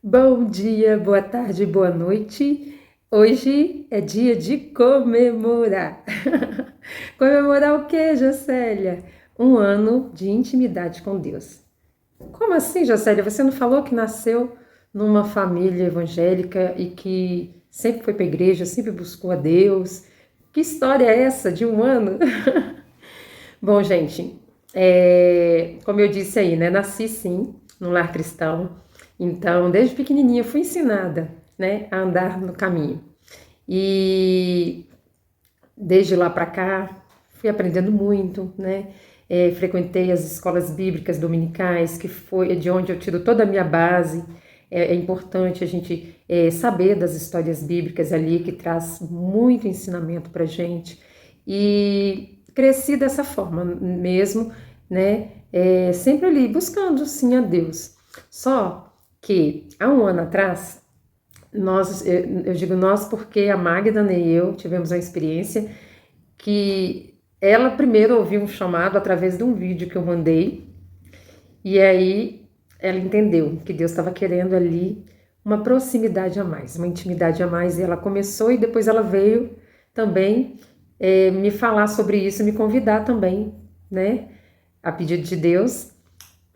Bom dia, boa tarde, boa noite. Hoje é dia de comemorar. Comemorar o quê, Jocélia? Um ano de intimidade com Deus. Como assim, Jocélia? Você não falou que nasceu numa família evangélica e que sempre foi para a igreja, sempre buscou a Deus? Que história é essa de um ano? Bom, gente, como eu disse aí, né? Nasci sim num lar cristão, então desde pequenininha fui ensinada, né, a andar no caminho. E desde lá para cá fui aprendendo muito, né? Frequentei as escolas bíblicas dominicais, que foi de onde eu tiro toda a minha base. É importante a gente saber das histórias bíblicas ali, que traz muito ensinamento para gente. E cresci dessa forma mesmo, né? Sempre ali buscando sim a Deus. Só que há um ano atrás, eu digo nós porque a Magda né, e eu tivemos uma experiência que ela primeiro ouviu um chamado através de um vídeo que eu mandei, e aí ela entendeu que Deus estava querendo ali uma proximidade a mais, uma intimidade a mais, e ela começou e depois ela veio também me falar sobre isso, me convidar também, né, a pedido de Deus,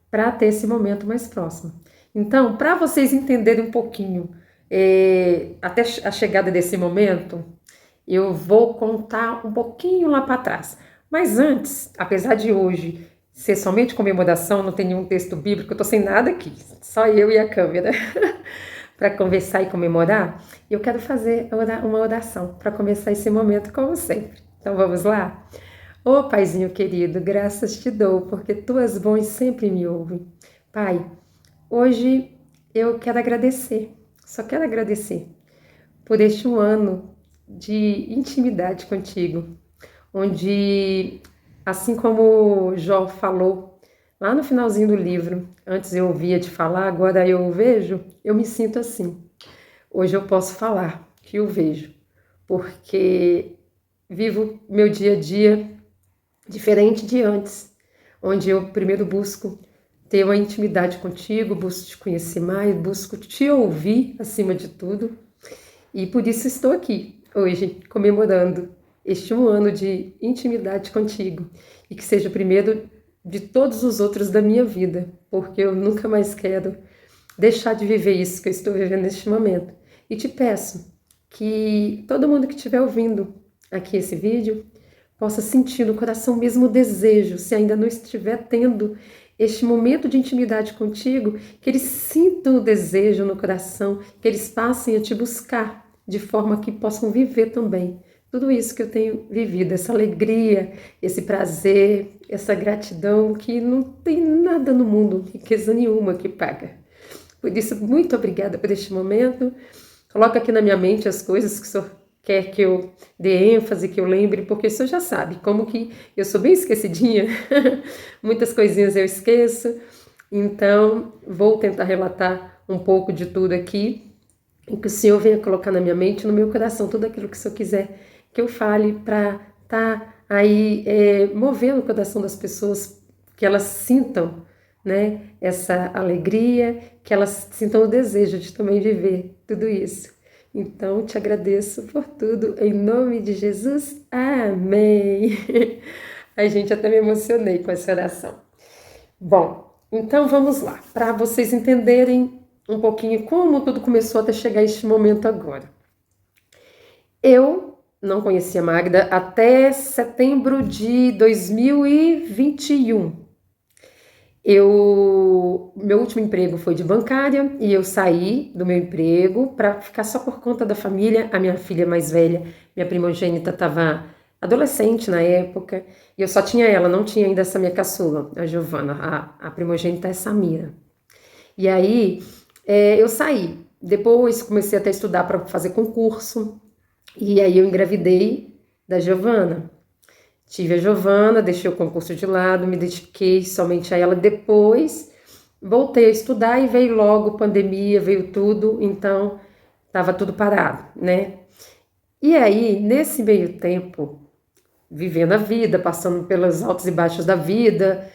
para ter esse momento mais próximo. Então, para vocês entenderem um pouquinho até a chegada desse momento, eu vou contar um pouquinho lá para trás. Mas antes, apesar de hoje ser somente comemoração, não tem nenhum texto bíblico, eu estou sem nada aqui, só eu e a câmera para conversar e comemorar, eu quero fazer uma oração para começar esse momento, como sempre. Então vamos lá? Ô Paizinho querido, graças te dou, porque tuas bons sempre me ouvem. Pai, hoje eu quero agradecer, só quero agradecer por este um ano de intimidade contigo, onde, assim como Jó falou lá no finalzinho do livro, antes eu ouvia te falar, agora eu o vejo, eu me sinto assim. Hoje eu posso falar que o vejo, porque vivo meu dia a dia diferente de antes, onde eu primeiro busco ter uma intimidade contigo, busco te conhecer mais, busco te ouvir acima de tudo, e por isso estou aqui hoje comemorando este um ano de intimidade contigo e que seja o primeiro de todos os outros da minha vida, porque eu nunca mais quero deixar de viver isso que eu estou vivendo neste momento. E te peço que todo mundo que estiver ouvindo aqui esse vídeo possa sentir no coração mesmo o desejo, se ainda não estiver tendo este momento de intimidade contigo, que eles sintam o desejo no coração, que eles passem a te buscar, de forma que possam viver também tudo isso que eu tenho vivido, essa alegria, esse prazer, essa gratidão que não tem nada no mundo, riqueza nenhuma que paga. Por isso, muito obrigada por este momento. Coloca aqui na minha mente as coisas que o senhor quer que eu dê ênfase, que eu lembre, porque o senhor já sabe como que eu sou bem esquecidinha, muitas coisinhas eu esqueço, então vou tentar relatar um pouco de tudo aqui, e que o senhor venha colocar na minha mente, no meu coração, tudo aquilo que o senhor quiser que eu fale para estar aí movendo o coração das pessoas, que elas sintam, né, essa alegria, que elas sintam o desejo de também viver tudo isso. Então, te agradeço por tudo, em nome de Jesus, amém. A gente até me emocionei com essa oração. Bom, então vamos lá, para vocês entenderem um pouquinho como tudo começou até chegar a este momento agora. Eu não conhecia Magda até setembro de 2021. Meu último emprego foi de bancária e eu saí do meu emprego para ficar só por conta da família. A minha filha mais velha, minha primogênita, estava adolescente na época e eu só tinha ela, não tinha ainda essa minha caçula, a Giovana, a primogênita é Samira. E aí eu saí. Depois comecei até a estudar para fazer concurso e aí eu engravidei da Giovana. Tive a Giovana, deixei o concurso de lado, me dediquei somente a ela. Depois voltei a estudar e veio logo pandemia, veio tudo, então estava tudo parado, né? E aí, nesse meio tempo, vivendo a vida, passando pelos altos e baixos da vida,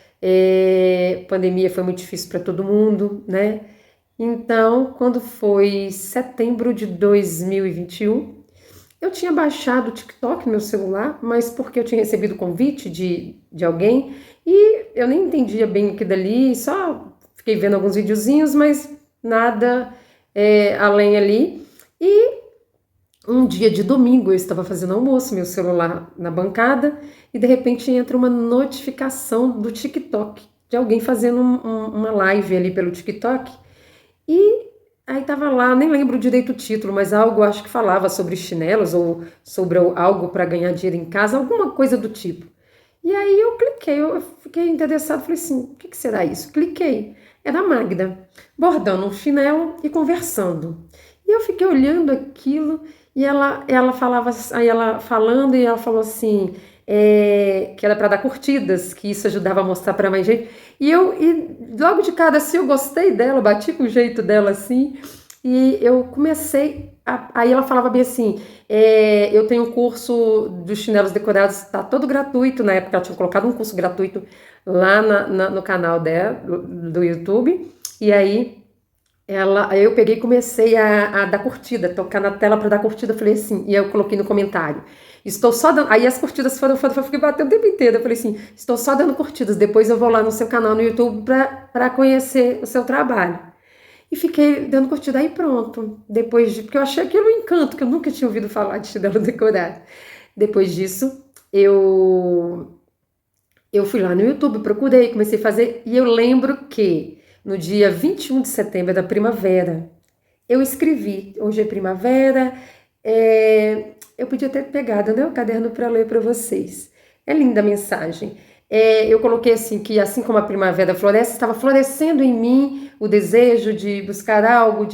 pandemia foi muito difícil para todo mundo, né? Então, quando foi setembro de 2021, eu tinha baixado o TikTok no meu celular, mas porque eu tinha recebido convite de alguém e eu nem entendia bem o que dali, só fiquei vendo alguns videozinhos, mas nada além ali. E um dia de domingo eu estava fazendo almoço, meu celular na bancada, e de repente entra uma notificação do TikTok, de alguém fazendo uma live ali pelo TikTok. E aí tava lá, nem lembro direito o título, mas algo acho que falava sobre chinelos ou sobre algo para ganhar dinheiro em casa, alguma coisa do tipo. E aí eu cliquei, eu fiquei interessado, falei assim, o que será isso? Cliquei. Era a Magda, bordando um chinelo e conversando. E eu fiquei olhando aquilo e ela falava, aí ela falando e ela falou assim, que era para dar curtidas, que isso ajudava a mostrar para mais gente. E logo de cara assim eu gostei dela, bati com o jeito dela assim, e eu comecei. Aí ela falava bem assim: eu tenho um curso dos chinelos decorados, está todo gratuito. Na época ela tinha colocado um curso gratuito lá no canal dela, do YouTube, e aí eu peguei e comecei a dar curtida, tocar na tela para dar curtida, eu falei assim, e eu coloquei no comentário, estou só dando, aí as curtidas foram, eu fiquei batendo o tempo inteiro, eu falei assim, estou só dando curtidas, depois eu vou lá no seu canal no YouTube para conhecer o seu trabalho. E fiquei dando curtida, aí pronto, porque eu achei aquilo um encanto, que eu nunca tinha ouvido falar de chinelo decorado. Depois disso, eu fui lá no YouTube, procurei, comecei a fazer, e eu lembro que no dia 21 de setembro da primavera, eu escrevi, hoje é primavera, eu podia ter pegado, né, o caderno para ler para vocês. É linda a mensagem. Eu coloquei assim, que assim como a primavera floresce, estava florescendo em mim o desejo de buscar algo,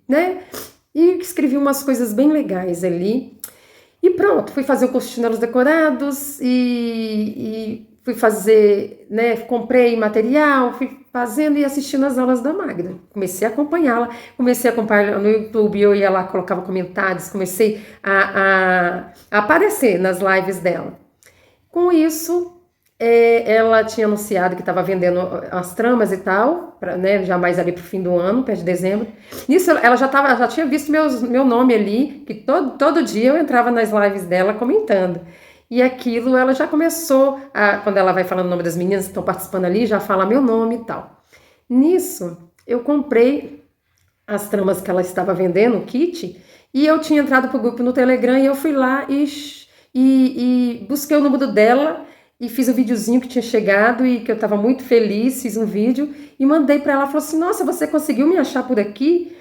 né? E escrevi umas coisas bem legais ali. E pronto, fui fazer o curso de chinelos decorados e fui fazer, né? Comprei material, fui fazendo e assistindo as aulas da Magda. Comecei a acompanhá-la, comecei a acompanhar no YouTube, eu ia lá, colocava comentários, comecei a aparecer nas lives dela. Com isso, ela tinha anunciado que estava vendendo as tramas e tal, né, já mais ali para o fim do ano, perto de dezembro. Nisso, ela já tinha visto meu nome ali, que todo dia eu entrava nas lives dela comentando. E aquilo, ela já começou, quando ela vai falando o nome das meninas que estão participando ali, já fala meu nome e tal. Nisso, eu comprei as tramas que ela estava vendendo, o kit, e eu tinha entrado para o grupo no Telegram e eu fui lá e busquei o número dela e fiz o videozinho que tinha chegado e que eu estava muito feliz, fiz um vídeo e mandei para ela, falou assim, nossa, você conseguiu me achar por aqui?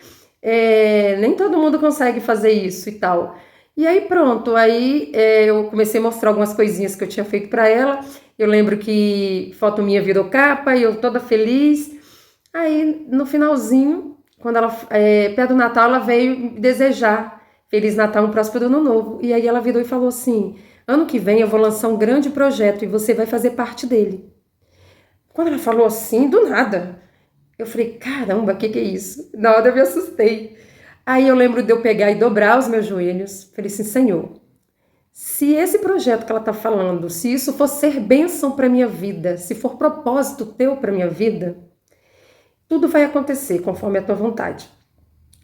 Nem todo mundo consegue fazer isso e tal. E aí pronto, aí eu comecei a mostrar algumas coisinhas que eu tinha feito para ela, eu lembro que foto minha virou capa e eu toda feliz. Aí no finalzinho, quando ela, perto do Natal, ela veio me desejar Feliz Natal, um próspero ano novo. E aí ela virou e falou assim, ano que vem eu vou lançar um grande projeto e você vai fazer parte dele. Quando ela falou assim, do nada, eu falei, caramba, o que é isso? Na hora eu me assustei. Aí eu lembro de eu pegar e dobrar os meus joelhos. Falei assim, Senhor, se esse projeto que ela está falando, se isso for ser bênção para minha vida, se for propósito teu para minha vida, tudo vai acontecer conforme a tua vontade.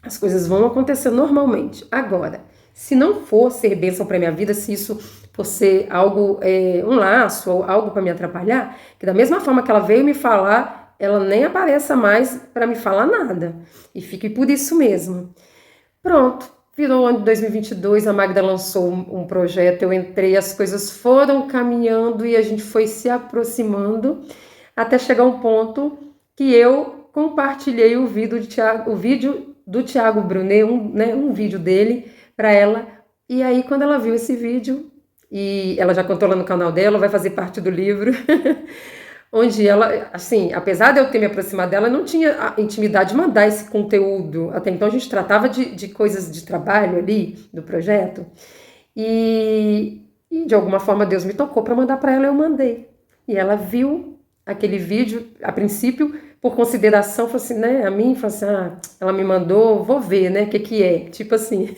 As coisas vão acontecer normalmente. Agora, se não for ser bênção para minha vida, se isso for ser algo, um laço ou algo para me atrapalhar, que da mesma forma que ela veio me falar, ela nem apareça mais para me falar nada. E fique por isso mesmo. Pronto, virou o ano de 2022, a Magda lançou um projeto, eu entrei, as coisas foram caminhando e a gente foi se aproximando até chegar um ponto que eu compartilhei o vídeo do Thiago Brunet, um vídeo dele para ela. E aí, quando ela viu esse vídeo, e ela já contou lá no canal dela, vai fazer parte do livro, onde ela, assim, apesar de eu ter me aproximado dela, não tinha a intimidade de mandar esse conteúdo. Até então a gente tratava de coisas de trabalho ali, do projeto. E de alguma forma Deus me tocou para mandar para ela, eu mandei. E ela viu aquele vídeo, a princípio, por consideração, falou assim, né, a mim, falou assim, ela me mandou, vou ver, né, o que é, tipo assim.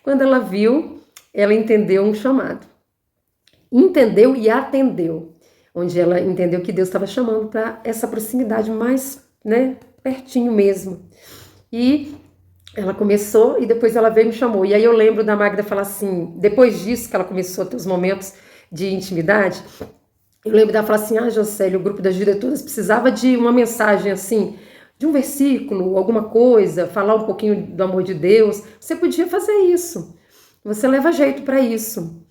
Quando ela viu, ela entendeu um chamado. Entendeu e atendeu, onde ela entendeu que Deus estava chamando para essa proximidade mais, né, pertinho mesmo. E ela começou e depois ela veio e me chamou. E aí eu lembro da Magda falar assim, depois disso que ela começou a ter os momentos de intimidade, eu lembro dela falar assim, Jocélio, o grupo das diretoras precisava de uma mensagem assim, de um versículo, alguma coisa, falar um pouquinho do amor de Deus. Você podia fazer isso. Você leva jeito para isso.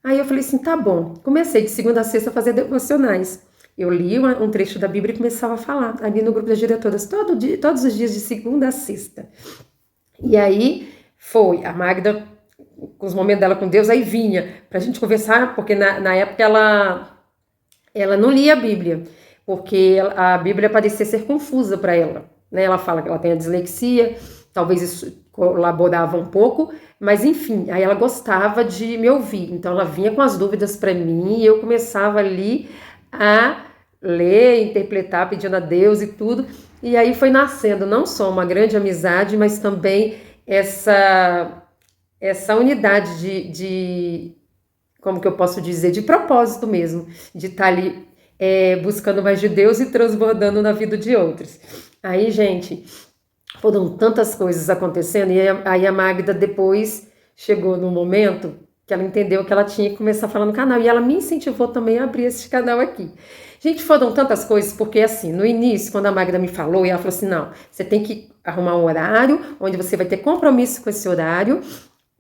Aí eu falei assim, tá bom. Comecei de segunda a sexta a fazer devocionais. Eu li um trecho da Bíblia e começava a falar ali no grupo das diretoras, todos os dias de segunda a sexta. E aí foi a Magda, com os momentos dela com Deus, aí vinha pra gente conversar, porque na época ela não lia a Bíblia, porque a Bíblia parecia ser confusa para ela, né? Ela fala que ela tem a dislexia, talvez isso colaborava um pouco, mas enfim, aí ela gostava de me ouvir, então ela vinha com as dúvidas para mim e eu começava ali a ler, interpretar, pedindo a Deus e tudo, e aí foi nascendo não só uma grande amizade, mas também essa unidade como que eu posso dizer, de propósito mesmo, de estar ali buscando mais de Deus e transbordando na vida de outros. Aí, gente, foram tantas coisas acontecendo, e aí a Magda depois chegou no momento que ela entendeu que ela tinha que começar a falar no canal, e ela me incentivou também a abrir esse canal aqui. Gente, foram tantas coisas, porque assim, no início, quando a Magda me falou, e ela falou assim, não, você tem que arrumar um horário, onde você vai ter compromisso com esse horário,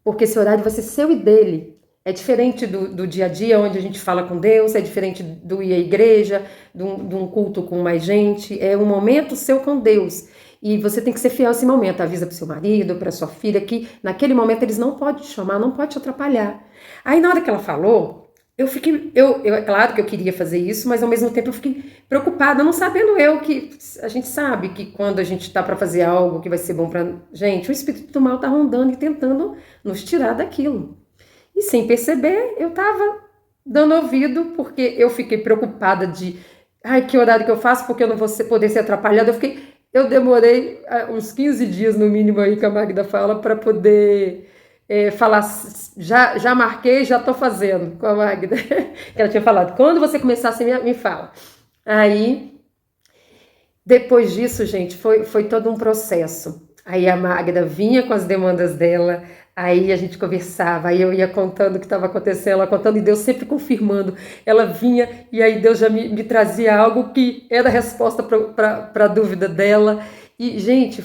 porque esse horário vai ser seu e dele. É diferente do dia a dia, onde a gente fala com Deus, é diferente do ir à igreja, de um culto com mais gente, é um momento seu com Deus. E você tem que ser fiel a esse momento, avisa para o seu marido, para sua filha, que naquele momento eles não podem te chamar, não podem te atrapalhar. Aí na hora que ela falou, é claro que eu queria fazer isso, mas ao mesmo tempo eu fiquei preocupada, não sabendo que a gente sabe que quando a gente está para fazer algo que vai ser bom para gente, o espírito do mal está rondando e tentando nos tirar daquilo. E sem perceber, eu estava dando ouvido, porque eu fiquei preocupada que horário que eu faço, porque eu não vou poder ser atrapalhada. Eu demorei uns 15 dias no mínimo aí que a Magda fala para poder falar, já marquei, já estou fazendo com a Magda, que ela tinha falado, quando você começar assim, me fala. Aí, depois disso, gente, foi todo um processo. Aí a Magda vinha com as demandas dela, aí a gente conversava, aí eu ia contando o que estava acontecendo, ela contando e Deus sempre confirmando. Ela vinha e aí Deus já me trazia algo que era a resposta para a dúvida dela. E, gente,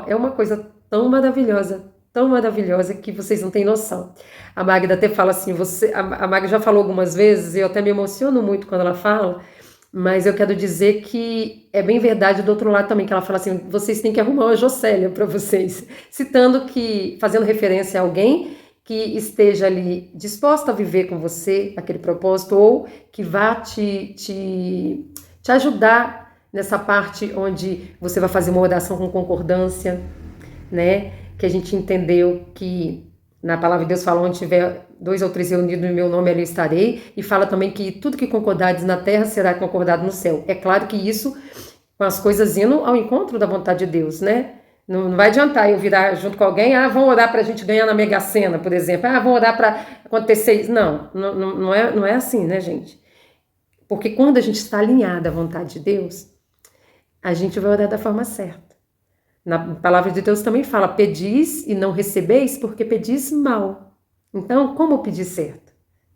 é uma coisa tão maravilhosa que vocês não têm noção. A Magda até fala assim, a Magda já falou algumas vezes, e eu até me emociono muito quando ela fala, mas eu quero dizer que é bem verdade do outro lado também, que ela fala assim, vocês têm que arrumar uma Jocélia para vocês, fazendo referência a alguém que esteja ali disposta a viver com você aquele propósito, ou que vá te ajudar nessa parte onde você vai fazer uma oração com concordância, né? Que a gente entendeu que na palavra de Deus fala, onde tiver 2 ou 3 reunidos no meu nome, ali estarei. E fala também que tudo que concordares na terra será concordado no céu. É claro que isso, com as coisas indo ao encontro da vontade de Deus, né? Não vai adiantar eu virar junto com alguém, vamos orar para a gente ganhar na Mega Sena, por exemplo. Vamos orar para acontecer isso. Não é assim, né, gente? Porque quando a gente está alinhada à vontade de Deus, a gente vai orar da forma certa. Na palavra de Deus também fala, pedis e não recebeis porque pedis mal. Então, como pedir certo?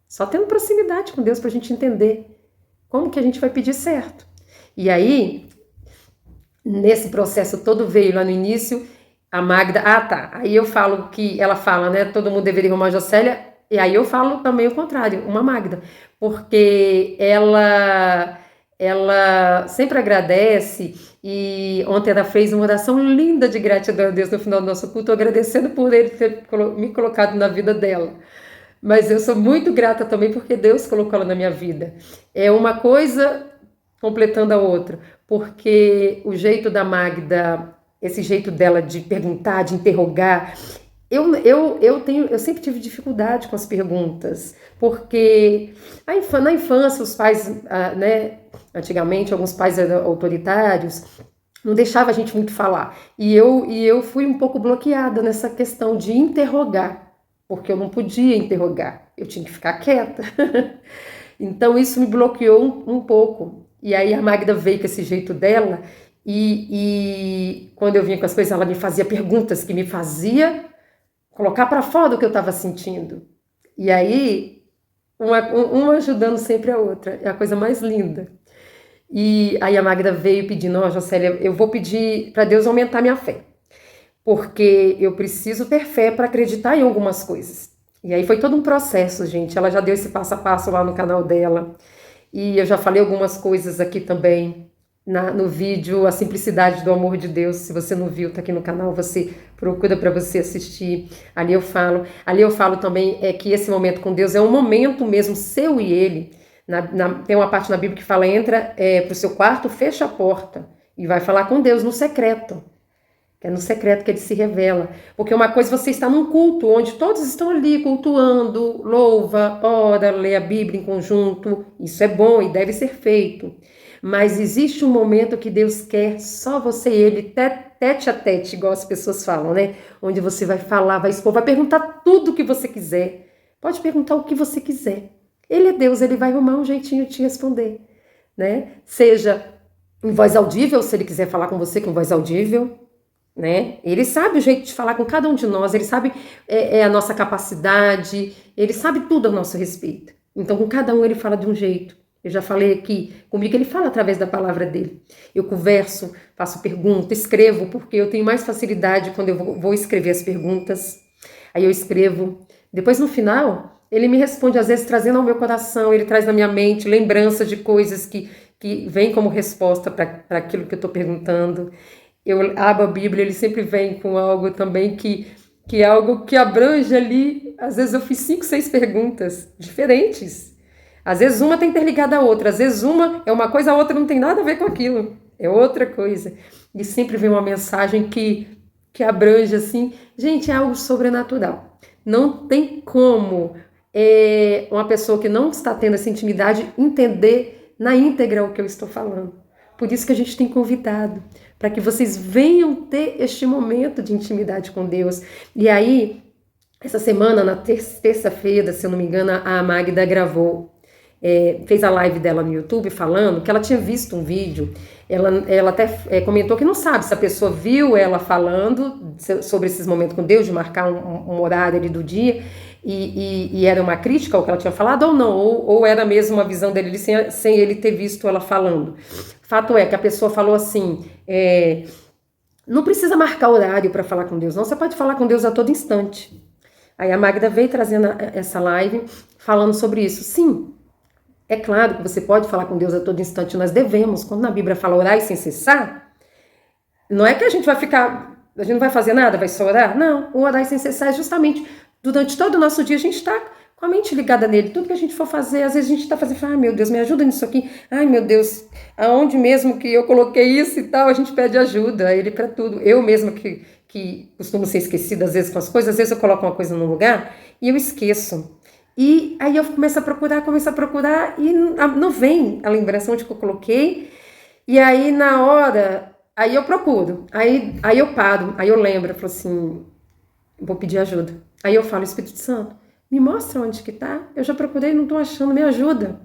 Só tendo proximidade com Deus para a gente entender como que a gente vai pedir certo. E aí, nesse processo todo veio lá no início, a Magda, aí eu falo que ela fala, né, todo mundo deveria arrumar a Jocélia, e aí eu falo também o contrário, uma Magda, porque ela sempre agradece, e ontem ela fez uma oração linda de gratidão a Deus no final do nosso culto, agradecendo por ele ter me colocado na vida dela. Mas eu sou muito grata também porque Deus colocou ela na minha vida. É uma coisa completando a outra, porque o jeito da Magda, esse jeito dela de perguntar, de interrogar, eu sempre tive dificuldade com as perguntas, porque na infância os pais, né, antigamente alguns pais eram autoritários, não deixava a gente muito falar, e eu fui um pouco bloqueada nessa questão de interrogar, porque eu não podia interrogar, eu tinha que ficar quieta. Então isso me bloqueou um pouco, e aí a Magda veio com esse jeito dela, E quando eu vinha com as coisas, ela me fazia perguntas que me fazia colocar para fora do que eu estava sentindo. E aí, uma ajudando sempre a outra. É a coisa mais linda. E aí a Magda veio pedindo, ó, Jocélia, eu vou pedir para Deus aumentar minha fé. Porque eu preciso ter fé para acreditar em algumas coisas. E aí foi todo um processo, gente. Ela já deu esse passo a passo lá no canal dela. E eu já falei algumas coisas aqui também no vídeo, A Simplicidade do Amor de Deus. Se você não viu, tá aqui no canal, você procura para você assistir. Ali eu falo também que esse momento com Deus é um momento mesmo seu e ele. Tem uma parte na Bíblia que fala, entra pro seu quarto, fecha a porta e vai falar com Deus no secreto. É no secreto que ele se revela. Porque uma coisa é você estar num culto, onde todos estão ali cultuando, louva, ora, lê a Bíblia em conjunto. Isso é bom e deve ser feito. Mas existe um momento que Deus quer só você e ele, tete a tete, igual as pessoas falam, né? Onde você vai falar, vai expor, vai perguntar tudo o que você quiser. Pode perguntar o que você quiser. Ele é Deus, ele vai arrumar um jeitinho de te responder, né? Seja em voz audível, se ele quiser falar com você com voz audível, né? Ele sabe o jeito de falar com cada um de nós, ele sabe a nossa capacidade, ele sabe tudo a nosso respeito. Então, com cada um ele fala de um jeito. Eu já falei aqui, comigo ele fala através da palavra dele. Eu converso, faço pergunta, escrevo, porque eu tenho mais facilidade quando eu vou escrever as perguntas. Aí eu escrevo. Depois, no final, ele me responde, às vezes trazendo ao meu coração, ele traz na minha mente lembranças de coisas que vêm como resposta para aquilo que eu estou perguntando. Eu abro a Bíblia, ele sempre vem com algo também que é algo que abrange ali. Às vezes eu fiz 5, 6 perguntas diferentes. Às vezes uma tem interligada à outra, às vezes uma é uma coisa, a outra não tem nada a ver com aquilo. É outra coisa. E sempre vem uma mensagem que abrange assim. Gente, é algo sobrenatural. Não tem como uma pessoa que não está tendo essa intimidade entender na íntegra o que eu estou falando. Por isso que a gente tem convidado, para que vocês venham ter este momento de intimidade com Deus. E aí, essa semana, na terça-feira, se eu não me engano, a Magda gravou, fez a live dela no YouTube falando que ela tinha visto um vídeo. Ela até comentou que não sabe se a pessoa viu ela falando sobre esses momentos com Deus, de marcar um horário ali do dia, e era uma crítica ao que ela tinha falado ou não, ou era mesmo uma visão dele sem ele ter visto ela falando. Fato é que a pessoa falou assim, não precisa marcar horário para falar com Deus, não, você pode falar com Deus a todo instante. Aí a Magda veio trazendo essa live falando sobre isso. Sim, é claro que você pode falar com Deus a todo instante, nós devemos, quando na Bíblia fala orar e sem cessar, não é que a gente não vai fazer nada, vai só orar? Não, o orar e sem cessar é justamente, durante todo o nosso dia a gente está com a mente ligada nele, tudo que a gente for fazer, às vezes a gente está fazendo, ai meu Deus, me ajuda nisso aqui, ai meu Deus, aonde mesmo que eu coloquei isso e tal, a gente pede ajuda a ele para tudo. Eu mesma que costumo ser esquecida às vezes com as coisas, às vezes eu coloco uma coisa no lugar e eu esqueço. E aí eu começo a procurar e não vem a lembrança onde que eu coloquei. E aí na hora, aí eu procuro, aí eu paro, aí eu lembro, eu falo assim, vou pedir ajuda. Aí eu falo, Espírito Santo, me mostra onde que tá, eu já procurei, não tô achando, me ajuda.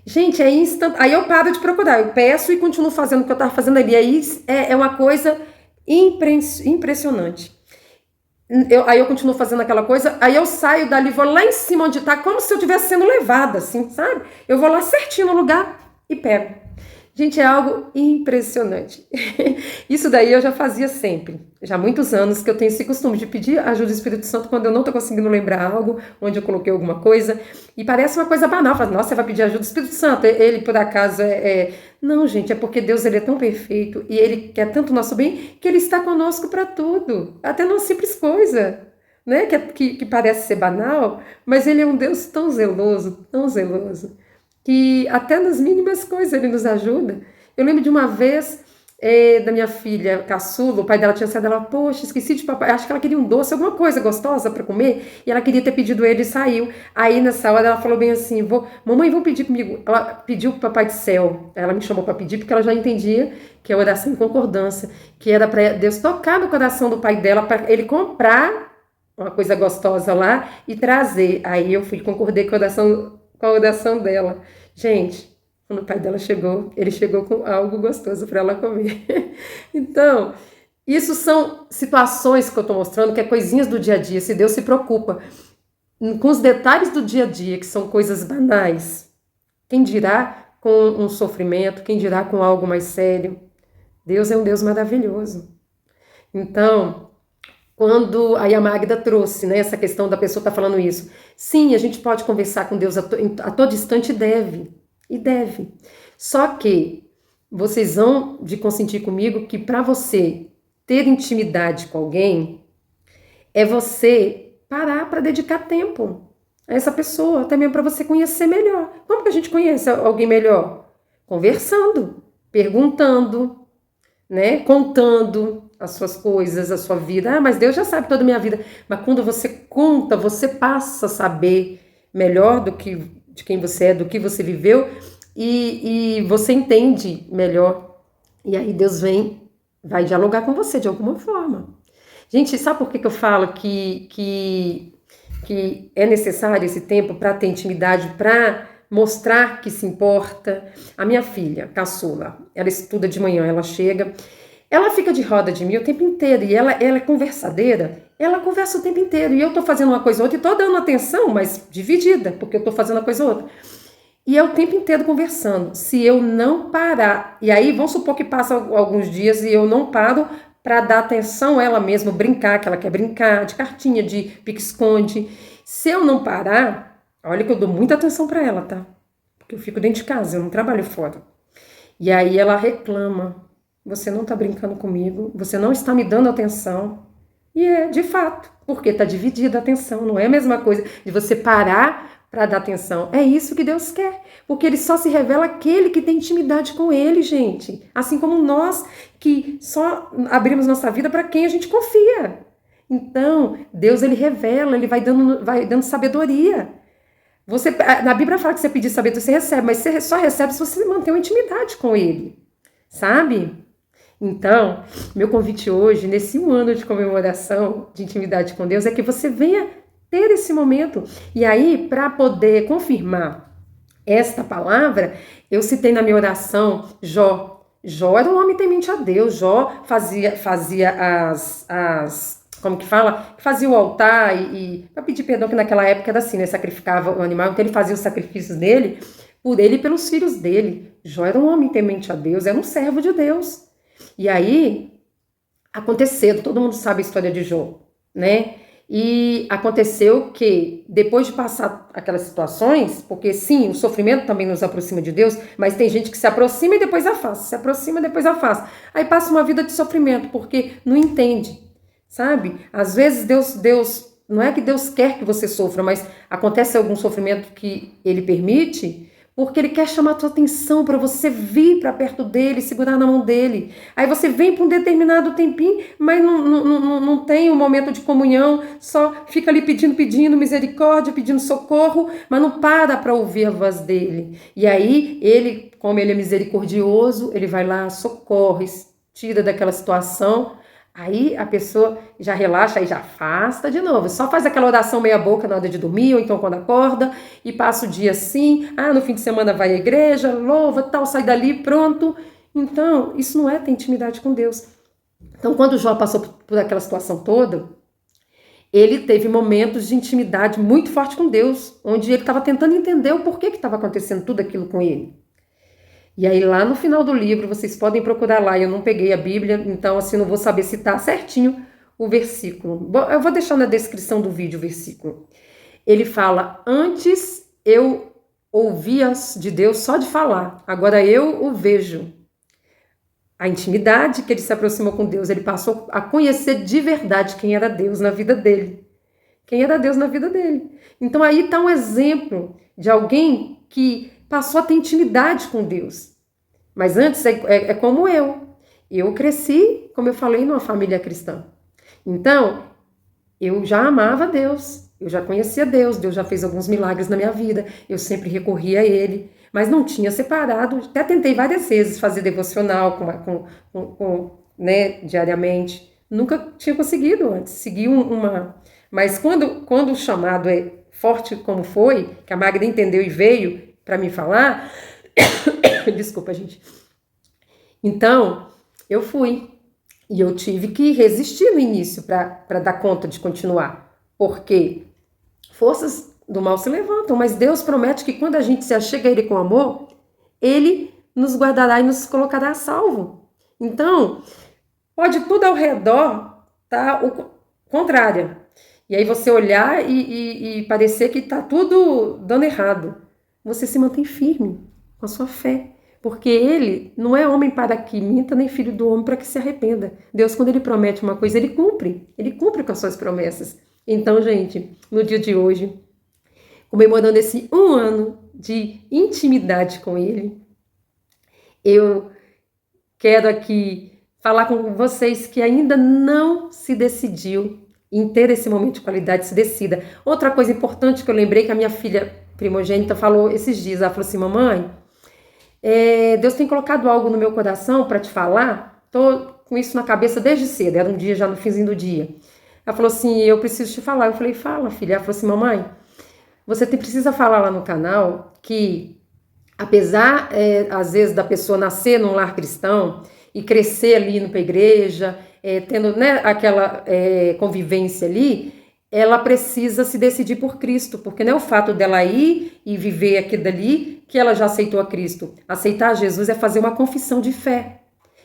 Gente, é instant. Aí eu paro de procurar, eu peço e continuo fazendo o que eu tava fazendo ali. Aí é uma coisa impressionante. Aí eu continuo fazendo aquela coisa, aí eu saio dali, vou lá em cima onde tá, como se eu estivesse sendo levada, assim, sabe? Eu vou lá certinho no lugar e pego. Gente, é algo impressionante. Isso daí eu já fazia sempre. Já há muitos anos que eu tenho esse costume de pedir ajuda do Espírito Santo quando eu não tô conseguindo lembrar algo, onde eu coloquei alguma coisa. E parece uma coisa banal. Fala, nossa, você vai pedir ajuda do Espírito Santo? Ele, por acaso, Não, gente, é porque Deus ele é tão perfeito e ele quer tanto o nosso bem que ele está conosco para tudo. Até numa simples coisa, né? Que parece ser banal, mas ele é um Deus tão zeloso, que até nas mínimas coisas ele nos ajuda. Eu lembro de uma vez da minha filha caçula, o pai dela tinha saído, ela, poxa, esqueci de papai, acho que ela queria um doce, alguma coisa gostosa para comer, e ela queria ter pedido ele e saiu. Aí nessa hora ela falou bem assim, mamãe, vão pedir comigo. Ela pediu pro papai do céu, ela me chamou para pedir, porque ela já entendia que a oração em concordância, que era para Deus tocar no coração do pai dela, para ele comprar uma coisa gostosa lá e trazer. Aí eu concordei com a oração dela. Gente, Quando o pai dela chegou, ele chegou com algo gostoso para ela comer. Então, isso são situações que eu estou mostrando, que é coisinhas do dia a dia. Se Deus se preocupa com os detalhes do dia a dia, que são coisas banais, quem dirá com um sofrimento, quem dirá com algo mais sério? Deus é um Deus maravilhoso. Então, quando aí a Magda trouxe, né, essa questão da pessoa estar falando isso. Sim, a gente pode conversar com Deus a todo instante e deve. Só que vocês vão de consentir comigo que para você ter intimidade com alguém, é você parar para dedicar tempo a essa pessoa, até mesmo para você conhecer melhor. Como que a gente conhece alguém melhor? Conversando, perguntando, né, contando as suas coisas, a sua vida. Ah, mas Deus já sabe toda a minha vida. Mas quando você conta, você passa a saber melhor de quem você é, do que você viveu, e você entende melhor. E aí Deus vai dialogar com você de alguma forma. Gente, sabe por que eu falo que é necessário esse tempo para ter intimidade, para mostrar que se importa? A minha filha, caçula, ela estuda de manhã, ela chega, ela fica de roda de mim o tempo inteiro, e ela é conversadeira, ela conversa o tempo inteiro, e eu tô fazendo uma coisa ou outra, e tô dando atenção, mas dividida, porque eu tô fazendo uma coisa ou outra. E é o tempo inteiro conversando. Se eu não parar, e aí vamos supor que passa alguns dias e eu não paro para dar atenção a ela mesma, brincar, que ela quer brincar, de cartinha, de pique-esconde. Se eu não parar, olha que eu dou muita atenção para ela, tá? Porque eu fico dentro de casa, eu não trabalho fora. E aí ela reclama, você não tá brincando comigo, você não está me dando atenção. E é, de fato, porque tá dividida a atenção, não é a mesma coisa de você parar para dar atenção. É isso que Deus quer, porque ele só se revela aquele que tem intimidade com ele, gente. Assim como nós que só abrimos nossa vida para quem a gente confia. Então, Deus, ele revela, ele vai dando sabedoria. Na Bíblia fala que você pedir sabedoria, você recebe, mas você só recebe se você manter uma intimidade com ele, sabe? Então, meu convite hoje, nesse ano de comemoração de intimidade com Deus, é que você venha ter esse momento. E aí, para poder confirmar esta palavra, eu citei na minha oração Jó. Jó era um homem temente a Deus. Jó fazia como que fala? Fazia o altar e para pedir perdão, que naquela época era assim, né? Sacrificava o animal, então ele fazia os sacrifícios dele, por ele e pelos filhos dele. Jó era um homem temente a Deus, era um servo de Deus. E aí, aconteceu, todo mundo sabe a história de Jó, né? E aconteceu que, depois de passar aquelas situações, porque sim, o sofrimento também nos aproxima de Deus, mas tem gente que se aproxima e depois afasta, se aproxima e depois afasta. Aí passa uma vida de sofrimento, porque não entende, sabe? Às vezes Deus, não é que Deus quer que você sofra, mas acontece algum sofrimento que Ele permite, porque Ele quer chamar a tua atenção para você vir para perto dEle, segurar na mão dEle. Aí você vem por um determinado tempinho, mas não tem um momento de comunhão, só fica ali pedindo misericórdia, pedindo socorro, mas não para ouvir a voz dEle. E aí Ele, como Ele é misericordioso, Ele vai lá, socorre, tira daquela situação. Aí a pessoa já relaxa e já afasta de novo. Só faz aquela oração meia boca na hora de dormir, ou então quando acorda, e passa o dia assim. Ah, no fim de semana vai à igreja, louva, tal, sai dali, pronto. Então, isso não é ter intimidade com Deus. Então, quando Jó passou por aquela situação toda, ele teve momentos de intimidade muito forte com Deus, onde ele estava tentando entender o porquê que estava acontecendo tudo aquilo com ele. E aí lá no final do livro, vocês podem procurar lá, eu não peguei a Bíblia, então assim não vou saber citar certinho o versículo. Eu vou deixar na descrição do vídeo o versículo. Ele fala, antes eu ouvia de Deus só de falar, agora eu o vejo. A intimidade que ele se aproximou com Deus, ele passou a conhecer de verdade quem era Deus na vida dele. Quem era Deus na vida dele. Então aí está um exemplo de alguém que passou a ter intimidade com Deus. Mas antes é como eu. Eu cresci, como eu falei, numa família cristã. Então, eu já amava Deus. Eu já conhecia Deus. Deus já fez alguns milagres na minha vida. Eu sempre recorria a Ele. Mas não tinha separado. Até tentei várias vezes fazer devocional né, diariamente. Nunca tinha conseguido antes. Segui Mas quando o chamado é forte como foi, que a Magda entendeu e veio para me falar, Desculpa, gente. Então, eu fui. E eu tive que resistir no início para dar conta de continuar. Porque forças do mal se levantam, mas Deus promete que quando a gente se achega a Ele com amor, Ele nos guardará e nos colocará a salvo. Então, pode tudo ao redor estar o contrário. E aí você olhar e parecer que está tudo dando errado. Você se mantém firme com a sua fé. Porque ele não é homem para que minta, nem filho do homem para que se arrependa. Deus, quando ele promete uma coisa, ele cumpre. Ele cumpre com as suas promessas. Então, gente, no dia de hoje, comemorando esse 1 ano de intimidade com ele, eu quero aqui falar com vocês que ainda não se decidiu em ter esse momento de qualidade, se decida. Outra coisa importante que eu lembrei que a minha filha primogênita falou esses dias, ela falou assim, mamãe, Deus tem colocado algo no meu coração para te falar, tô com isso na cabeça desde cedo, era um dia já no finzinho do dia. Ela falou assim, eu preciso te falar. Eu falei, fala, filha. Ela falou assim, mamãe, você precisa falar lá no canal que, apesar, às vezes, da pessoa nascer num lar cristão e crescer ali indo para a igreja, tendo, né, aquela convivência ali, ela precisa se decidir por Cristo, porque não é o fato dela ir e viver aquilo dali que ela já aceitou a Cristo. Aceitar Jesus é fazer uma confissão de fé.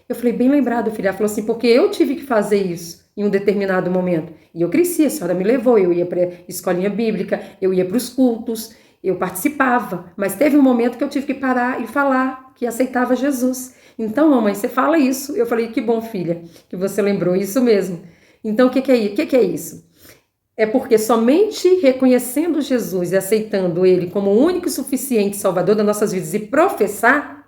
Eu falei, bem lembrado, filha. Ela falou assim, porque eu tive que fazer isso em um determinado momento. E eu cresci, a senhora me levou, eu ia para a escolinha bíblica, eu ia para os cultos, eu participava. Mas teve um momento que eu tive que parar e falar que aceitava Jesus. Então, mamãe, você fala isso. Eu falei, que bom, filha, que você lembrou isso mesmo. Então, o que é isso? É porque somente reconhecendo Jesus e aceitando Ele como o único e suficiente Salvador das nossas vidas e professar,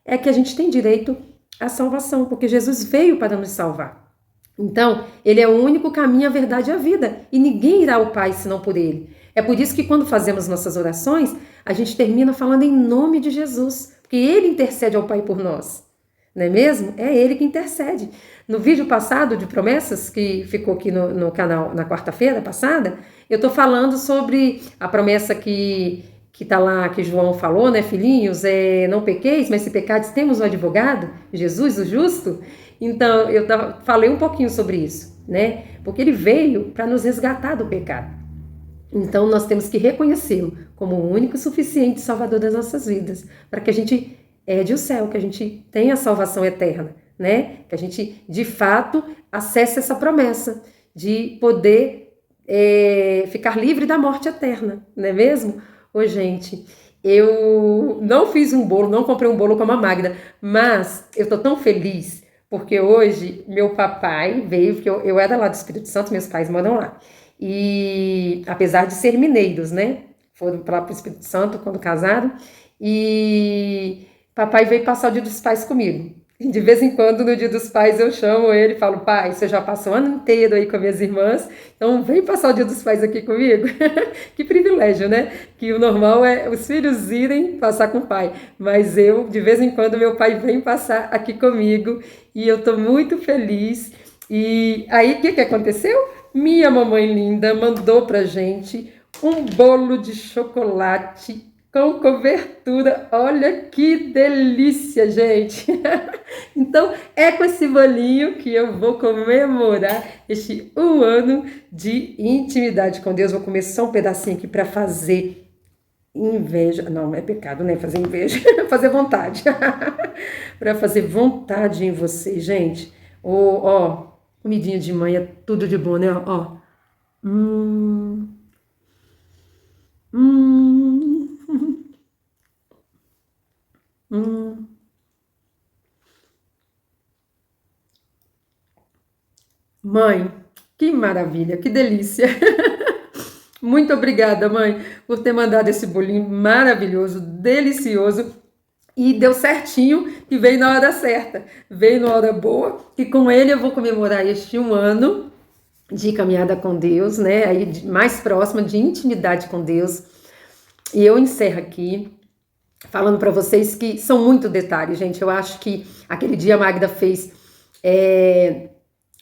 é que a gente tem direito à salvação, porque Jesus veio para nos salvar. Então, Ele é o único caminho, a verdade e a vida, e ninguém irá ao Pai senão por Ele. É por isso que quando fazemos nossas orações, a gente termina falando em nome de Jesus, porque Ele intercede ao Pai por nós. Não é mesmo? É Ele que intercede. No vídeo passado de promessas, que ficou aqui no canal na quarta-feira passada, eu estou falando sobre a promessa que está lá, que João falou, né, filhinhos, não pequeis, mas se pecardes temos um advogado, Jesus, o justo. Então, eu falei um pouquinho sobre isso, né, porque ele veio para nos resgatar do pecado. Então, nós temos que reconhecê-lo como o único e suficiente Salvador das nossas vidas, para que a gente herde o céu, que a gente tenha a salvação eterna, né? Que a gente, de fato, acesse essa promessa de poder ficar livre da morte eterna, não é mesmo? Ô, gente, eu não fiz um bolo, não comprei um bolo como a Magda, mas eu tô tão feliz, porque hoje meu papai veio, porque eu era lá do Espírito Santo, meus pais moram lá, e apesar de ser mineiros, né? Foram para o Espírito Santo quando casaram, e papai veio passar o Dia dos Pais comigo. De vez em quando, no Dia dos Pais, eu chamo ele e falo, pai, você já passou o ano inteiro aí com as minhas irmãs, então vem passar o Dia dos Pais aqui comigo. Que privilégio, né? Que o normal é os filhos irem passar com o pai, mas eu, de vez em quando, meu pai vem passar aqui comigo e eu tô muito feliz. E aí, o que aconteceu? Minha mamãe linda mandou pra gente um bolo de chocolate com cobertura. Olha que delícia, gente! Então, é com esse bolinho que eu vou comemorar este 1 ano de intimidade com Deus. Vou comer só um pedacinho aqui para fazer inveja. Não, é pecado, né? Fazer inveja. Fazer vontade. Para fazer vontade em você, gente. Ó, comidinha de mãe é tudo de bom, né? Ó. Mãe, que maravilha, que delícia. Muito obrigada, mãe, por ter mandado esse bolinho maravilhoso, delicioso. E deu certinho e veio na hora certa. Veio na hora boa. E com ele eu vou comemorar este 1 ano de caminhada com Deus, né? Aí mais próxima, de intimidade com Deus. E eu encerro aqui falando para vocês que são muito detalhes, gente. Eu acho que aquele dia a Magda fez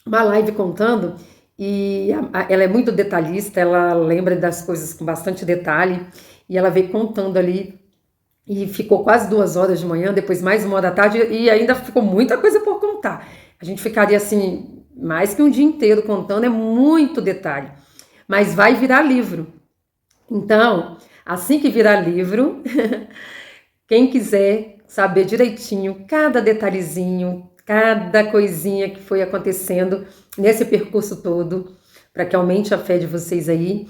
uma live contando e ela é muito detalhista, ela lembra das coisas com bastante detalhe e ela veio contando ali e ficou quase 2 horas de manhã, depois mais 1 hora da tarde, e ainda ficou muita coisa por contar. A gente ficaria assim, mais que um dia inteiro contando, é muito detalhe. Mas vai virar livro. Então, assim que virar livro, quem quiser saber direitinho cada detalhezinho, cada coisinha que foi acontecendo nesse percurso todo, para que aumente a fé de vocês aí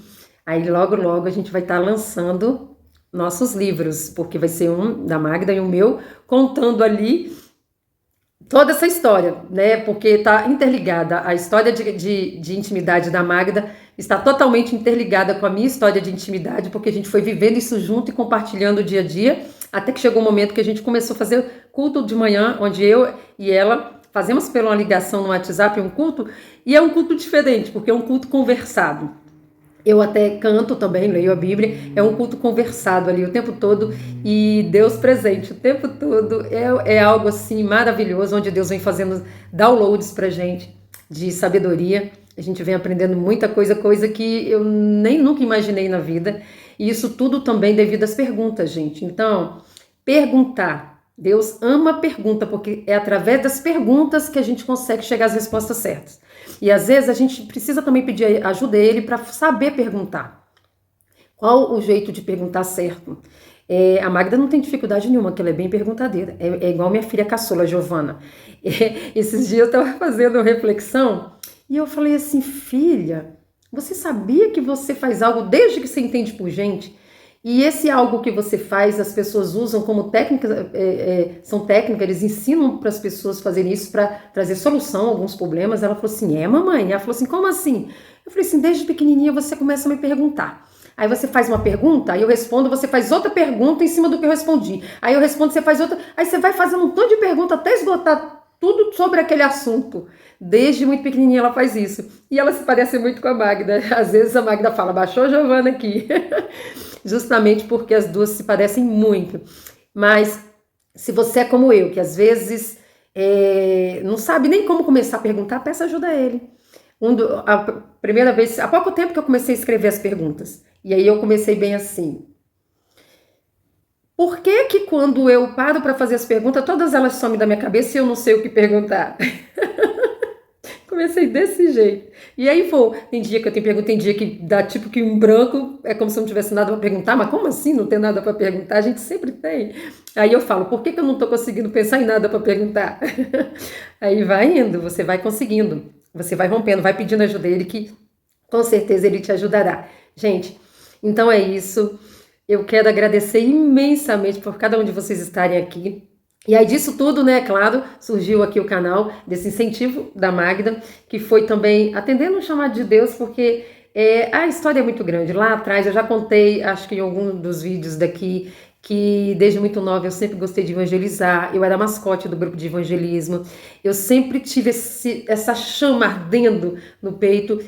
logo logo a gente vai estar lançando nossos livros, porque vai ser um da Magda e o meu, contando ali toda essa história, né? Porque está interligada. A história de intimidade da Magda está totalmente interligada com a minha história de intimidade, porque a gente foi vivendo isso junto e compartilhando o dia a dia, até que chegou um momento que a gente começou a fazer culto de manhã, onde eu e ela fazemos pela uma ligação no WhatsApp um culto, e é um culto diferente, porque é um culto conversado. Eu até canto também, leio a Bíblia, é um culto conversado ali o tempo todo e Deus presente o tempo todo, é algo assim maravilhoso, onde Deus vem fazendo downloads pra gente de sabedoria, a gente vem aprendendo muita coisa que eu nem nunca imaginei na vida, e isso tudo também devido às perguntas, gente. Então, perguntar, Deus ama a pergunta, porque é através das perguntas que a gente consegue chegar às respostas certas. E às vezes a gente precisa também pedir ajuda a ele para saber perguntar. Qual o jeito de perguntar certo? A Magda não tem dificuldade nenhuma, que ela é bem perguntadeira. É igual minha filha caçula, Giovana. Esses dias eu estava fazendo reflexão e eu falei assim, filha, você sabia que você faz algo desde que você entende por gente? E esse algo que você faz, as pessoas usam como técnica, são técnicas, eles ensinam para as pessoas fazerem isso para trazer solução a alguns problemas. Ela falou assim, mamãe? Ela falou assim, como assim? Eu falei assim, desde pequenininha você começa a me perguntar. Aí você faz uma pergunta, aí eu respondo, você faz outra pergunta em cima do que eu respondi. Aí eu respondo, você faz outra, aí você vai fazendo um tanto de pergunta até esgotar tudo sobre aquele assunto. Desde muito pequenininha ela faz isso. E ela se parece muito com a Magda. Às vezes a Magda fala, baixou a Giovana aqui. Justamente porque as duas se parecem muito. Mas se você é como eu, que às vezes não sabe nem como começar a perguntar, peça ajuda a ele. A primeira vez, há pouco tempo que eu comecei a escrever as perguntas. E aí eu comecei bem assim. Por que que quando eu paro para fazer as perguntas, todas elas somem da minha cabeça e eu não sei o que perguntar? Comecei desse jeito. E aí, tem dia que eu tenho pergunta, tem dia que dá tipo que um branco, é como se eu não tivesse nada para perguntar, mas como assim não tem nada para perguntar? A gente sempre tem. Aí eu falo, por que que eu não estou conseguindo pensar em nada para perguntar? Aí vai indo, você vai conseguindo, você vai rompendo, vai pedindo ajuda a ele, que com certeza ele te ajudará. Gente, então é isso. Eu quero agradecer imensamente por cada um de vocês estarem aqui. E aí disso tudo, né, claro, surgiu aqui o canal desse incentivo da Magda, que foi também atendendo um chamado de Deus, porque a história é muito grande. Lá atrás eu já contei, acho que em algum dos vídeos daqui, que desde muito nova eu sempre gostei de evangelizar, eu era mascote do grupo de evangelismo, eu sempre tive essa chama ardendo no peito,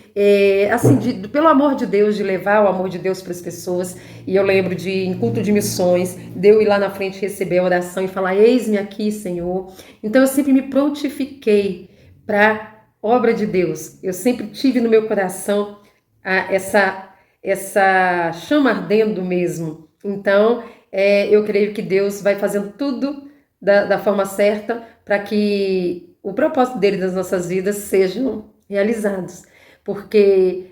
assim, pelo amor de Deus, de levar o amor de Deus para as pessoas. E eu lembro em culto de missões, de eu ir lá na frente receber a oração e falar, eis-me aqui, Senhor. Então eu sempre me prontifiquei para obra de Deus, eu sempre tive no meu coração essa chama ardendo mesmo. Então, eu creio que Deus vai fazendo tudo da forma certa para que o propósito dele nas nossas vidas sejam realizados. Porque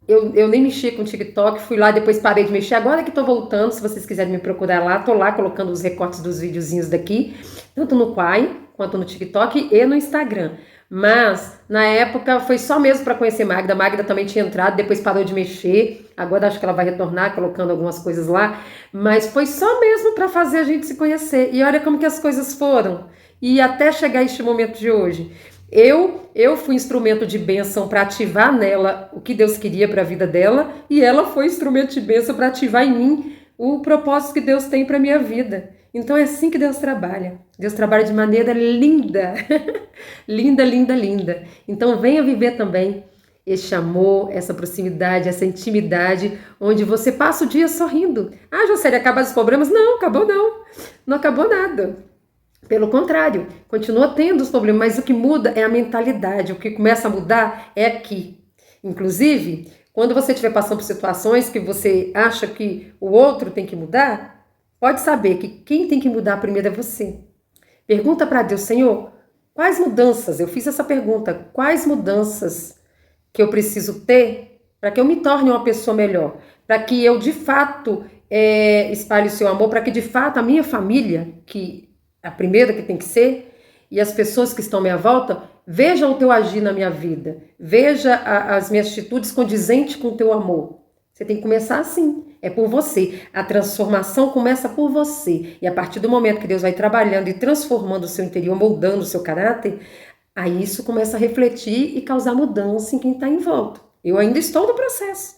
eu nem mexi com o TikTok, fui lá, depois parei de mexer. Agora que estou voltando, se vocês quiserem me procurar lá, estou lá colocando os recortes dos videozinhos daqui, tanto no Quai, quanto no TikTok e no Instagram. Mas, na época, foi só mesmo para conhecer Magda. Magda também tinha entrado, depois parou de mexer. Agora acho que ela vai retornar, colocando algumas coisas lá. Mas foi só mesmo para fazer a gente se conhecer. E olha como que as coisas foram. E até chegar este momento de hoje. Eu fui instrumento de bênção para ativar nela o que Deus queria para a vida dela. E ela foi instrumento de bênção para ativar em mim o propósito que Deus tem para a minha vida. Então é assim que Deus trabalha. Deus trabalha de maneira linda. Linda, linda, linda. Então venha viver também esse amor, essa proximidade, essa intimidade, onde você passa o dia sorrindo. Ah, Jocely, acabaram os problemas? Não, acabou não. Não acabou nada. Pelo contrário, continua tendo os problemas, mas o que muda é a mentalidade. O que começa a mudar é aqui. Inclusive, quando você estiver passando por situações que você acha que o outro tem que mudar, pode saber que quem tem que mudar primeiro é você. Pergunta para Deus, Senhor, quais mudanças? Eu fiz essa pergunta, quais mudanças que eu preciso ter para que eu me torne uma pessoa melhor? Para que eu, de fato, espalhe o seu amor, para que, de fato, a minha família, que é a primeira que tem que ser, e as pessoas que estão à minha volta, vejam o teu agir na minha vida. Veja as minhas atitudes condizentes com o teu amor. Você tem que começar assim. É por você. A transformação começa por você. E a partir do momento que Deus vai trabalhando e transformando o seu interior, moldando o seu caráter, aí isso começa a refletir e causar mudança em quem está em volta. Eu ainda estou no processo.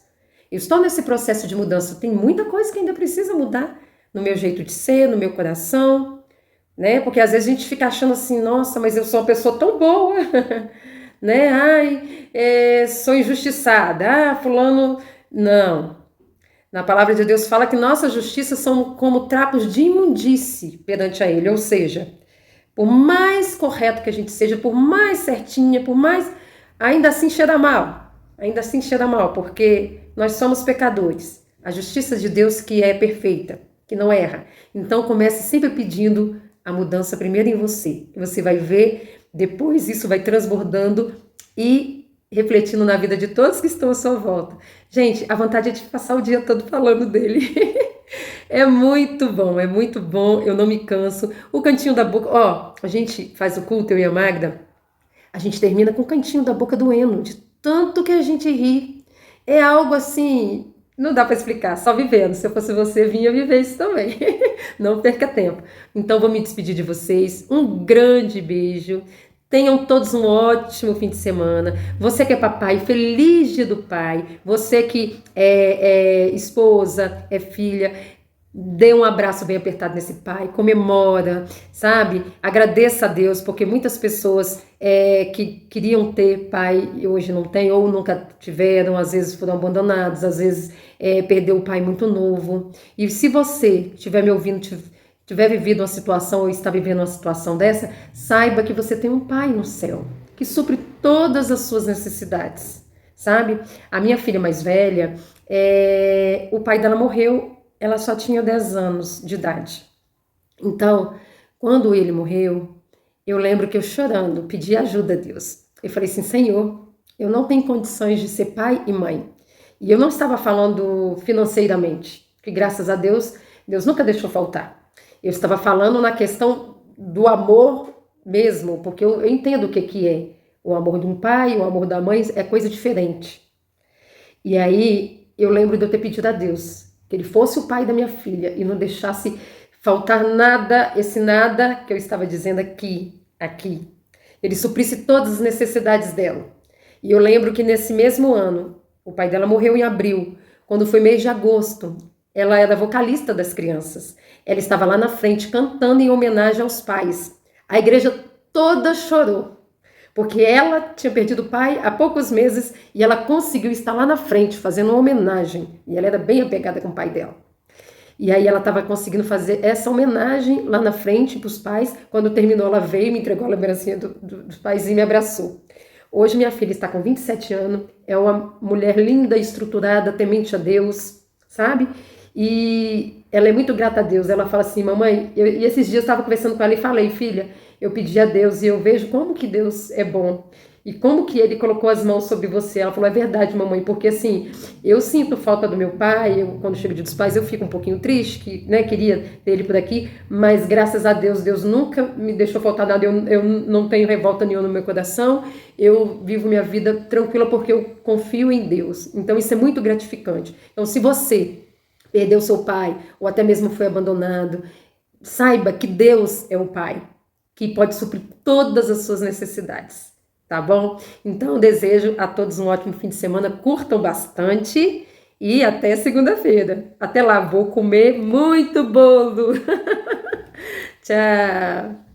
Eu estou nesse processo de mudança. Tem muita coisa que ainda precisa mudar no meu jeito de ser, no meu coração, né? Porque às vezes a gente fica achando assim, nossa, mas eu sou uma pessoa tão boa, né? Ai, sou injustiçada. Ah, fulano... Não. Na palavra de Deus fala que nossas justiças são como trapos de imundície perante a Ele. Ou seja, por mais correto que a gente seja, por mais certinha, por mais... ainda assim cheira mal. Ainda assim cheira mal, porque nós somos pecadores. A justiça de Deus que é perfeita, que não erra. Então comece sempre pedindo a mudança primeiro em você. Que você vai ver, depois isso vai transbordando e refletindo na vida de todos que estão à sua volta. Gente, a vontade é de passar o dia todo falando dele. É muito bom, eu não me canso. O cantinho da boca, ó, a gente faz o culto, eu e a Magda, a gente termina com o cantinho da boca doendo, de tanto que a gente ri. É algo assim, não dá para explicar, só vivendo. Se eu fosse você, vinha viver isso também. Não perca tempo. Então, vou me despedir de vocês. Um grande beijo. Tenham todos um ótimo fim de semana. Você que é papai, feliz dia do pai. Você que é esposa, é filha, dê um abraço bem apertado nesse pai, comemora, sabe? Agradeça a Deus, porque muitas pessoas que queriam ter pai e hoje não têm, ou nunca tiveram, às vezes foram abandonados, às vezes perdeu o pai muito novo. E se você estiver me ouvindo, tiver vivido uma situação ou está vivendo uma situação dessa, saiba que você tem um pai no céu, que supre todas as suas necessidades, sabe? A minha filha mais velha, o pai dela morreu, ela só tinha 10 anos de idade. Então, quando ele morreu, eu lembro que eu chorando, pedi ajuda a Deus. Eu falei assim, Senhor, eu não tenho condições de ser pai e mãe. E eu não estava falando financeiramente, que graças a Deus, Deus nunca deixou faltar. Eu estava falando na questão do amor mesmo, porque eu entendo o que é o amor de um pai, o amor da mãe, é coisa diferente. E aí, eu lembro de eu ter pedido a Deus que Ele fosse o pai da minha filha e não deixasse faltar nada, esse nada que eu estava dizendo aqui. Ele suprisse todas as necessidades dela. E eu lembro que nesse mesmo ano, o pai dela morreu em abril, quando foi mês de agosto. Ela era vocalista das crianças. Ela estava lá na frente cantando em homenagem aos pais. A igreja toda chorou, porque ela tinha perdido o pai há poucos meses e ela conseguiu estar lá na frente fazendo uma homenagem. E ela era bem apegada com o pai dela. E aí ela estava conseguindo fazer essa homenagem lá na frente para os pais. Quando terminou, ela veio, me entregou a lembrancinha dos pais e me abraçou. Hoje minha filha está com 27 anos, é uma mulher linda, estruturada, temente a Deus, sabe? E ela é muito grata a Deus. Ela fala assim, mamãe, e esses dias eu estava conversando com ela e falei, filha, eu pedi a Deus e eu vejo como que Deus é bom e como que Ele colocou as mãos sobre você. Ela falou, é verdade, mamãe, porque assim, eu sinto falta do meu pai, quando chego dia dos pais eu fico um pouquinho triste, que, né, queria ter ele por aqui, mas graças a Deus, Deus nunca me deixou faltar nada, eu não tenho revolta nenhuma no meu coração, eu vivo minha vida tranquila porque eu confio em Deus. Então isso é muito gratificante. Então se você perdeu seu pai, ou até mesmo foi abandonado, saiba que Deus é o pai, que pode suprir todas as suas necessidades, tá bom? Então, eu desejo a todos um ótimo fim de semana, curtam bastante e até segunda-feira. Até lá, vou comer muito bolo. Tchau!